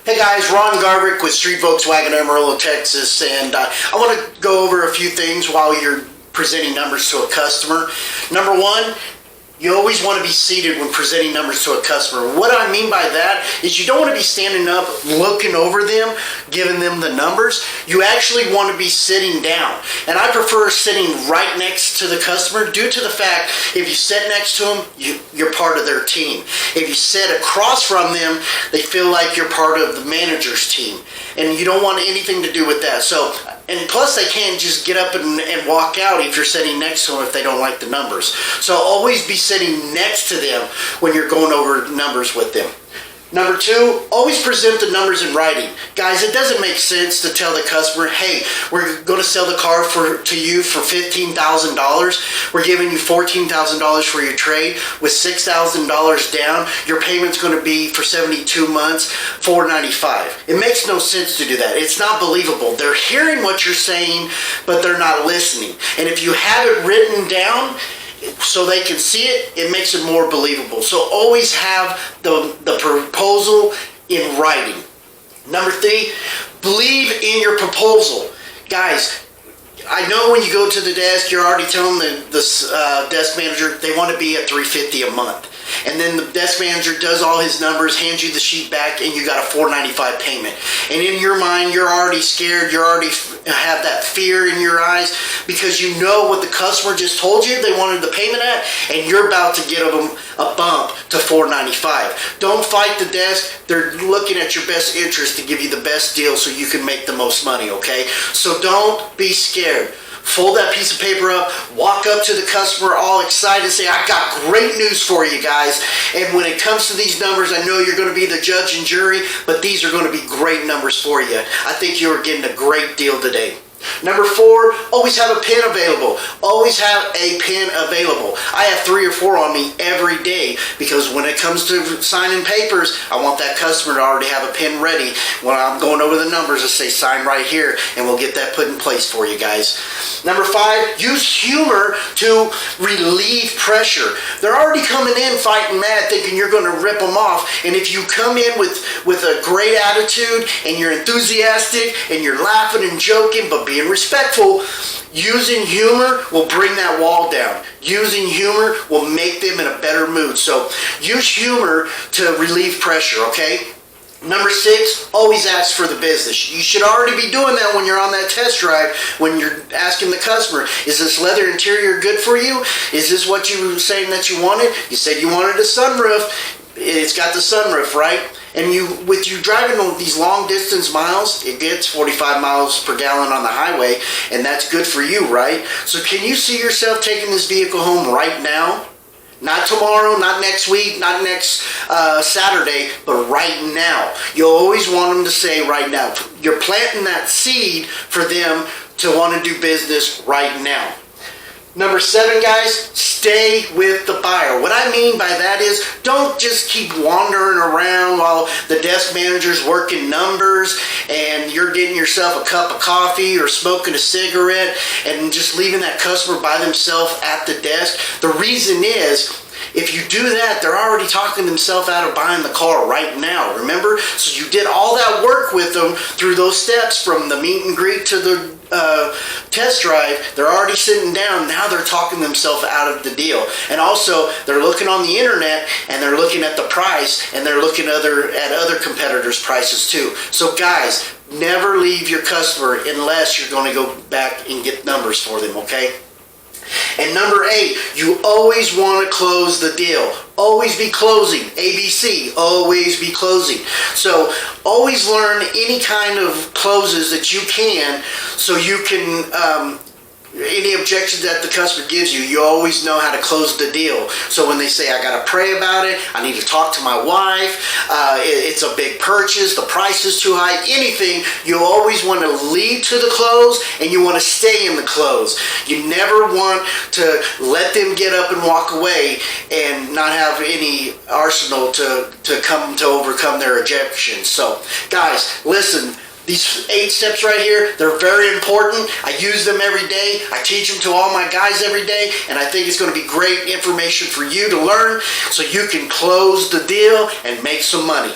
Hey guys, Ron Garverick with Street Volkswagen Amarillo, Texas, and I want to go over a few things while you're presenting numbers to a customer. Number one, you always want to be seated when presenting numbers to a customer. What I mean by that is you don't want to be standing up, looking over them, giving them the numbers. You actually want to be sitting down. And I prefer sitting right next to the customer due to the fact if you sit next to them, you're part of their team. If you sit across from them, they feel like you're part of the manager's team. And you don't want anything to do with that. And plus they can't just get up and walk out if you're sitting next to them if they don't like the numbers. So always be sitting next to them when you're going over numbers with them. Number two, always present the numbers in writing. Guys, it doesn't make sense to tell the customer, hey, we're going to sell the car to you for $15,000. We're giving you $14,000 for your trade. With $6,000 down, your payment's going to be for 72 months, $495. It makes no sense to do that. It's not believable. They're hearing what you're saying, but they're not listening. And if you have it written down, so they can see it, it makes it more believable. So always have the proposal in writing. Number three, believe in your proposal. Guys, I know when you go to the desk, you're already telling the desk manager they want to be at $350 a month. And then the desk manager does all his numbers, hands you the sheet back, and you got a $495 payment. And in your mind, you're already scared. You already have that fear in your eyes because you know what the customer just told you they wanted the payment at, and you're about to get them a bump to $495. Don't fight the desk. They're looking at your best interest to give you the best deal so you can make the most money, okay? So don't be scared. Fold that piece of paper up, walk up to the customer all excited and say, I've got great news for you guys. And when it comes to these numbers, I know you're going to be the judge and jury, but these are going to be great numbers for you. I think you're getting a great deal today. Number four, always have a pen available. Always have a pen available. I have 3 or 4 on me every day because when it comes to signing papers, I want that customer to already have a pen ready. When I'm going over the numbers, I say sign right here and we'll get that put in place for you guys. Number 5, use humor to relieve pressure. They're already coming in fighting mad thinking you're going to rip them off. And if you come in with a great attitude and you're enthusiastic and you're laughing and joking but being respectful, using humor will bring that wall down. Using humor will make them in a better mood. So use humor to relieve pressure, okay? Number 6, always ask for the business. You should already be doing that when you're on that test drive, when you're asking the customer, is this leather interior good for you? Is this what you were saying that you wanted? You said you wanted a sunroof. It's got the sunroof, right? And with you driving these long distance miles, it gets 45 miles per gallon on the highway, and that's good for you, right? So can you see yourself taking this vehicle home right now? Not tomorrow, not next week, not next Saturday, but right now. You always want them to say right now. You're planting that seed for them to want to do business right now. Number 7, guys, stay with the buyer. What I mean by that is don't just keep wandering around while the desk manager's working numbers and you're getting yourself a cup of coffee or smoking a cigarette and just leaving that customer by themselves at the desk. The reason is, if you do that, they're already talking themselves out of buying the car right now, remember? So you did all that work with them through those steps from the meet and greet to the test drive. They're already sitting down. Now they're talking themselves out of the deal. And also, they're looking on the internet and they're looking at the price and they're looking at other competitors' prices too. So guys, never leave your customer unless you're going to go back and get numbers for them, okay? And number 8, you always want to close the deal. Always be closing. ABC, always be closing. So always learn any kind of closes that you can so you can, any objections that the customer gives you, you always know how to close the deal. So when they say, I got to pray about it, I need to talk to my wife, it's a big purchase, the price is too high, anything, you always want to lead to the close and you want to stay in the close. You never want to let them get up and walk away and not have any arsenal to overcome their objections. So guys, listen, these 8 steps right here, they're very important. I use them every day. I teach them to all my guys every day, and I think it's going to be great information for you to learn so you can close the deal and make some money.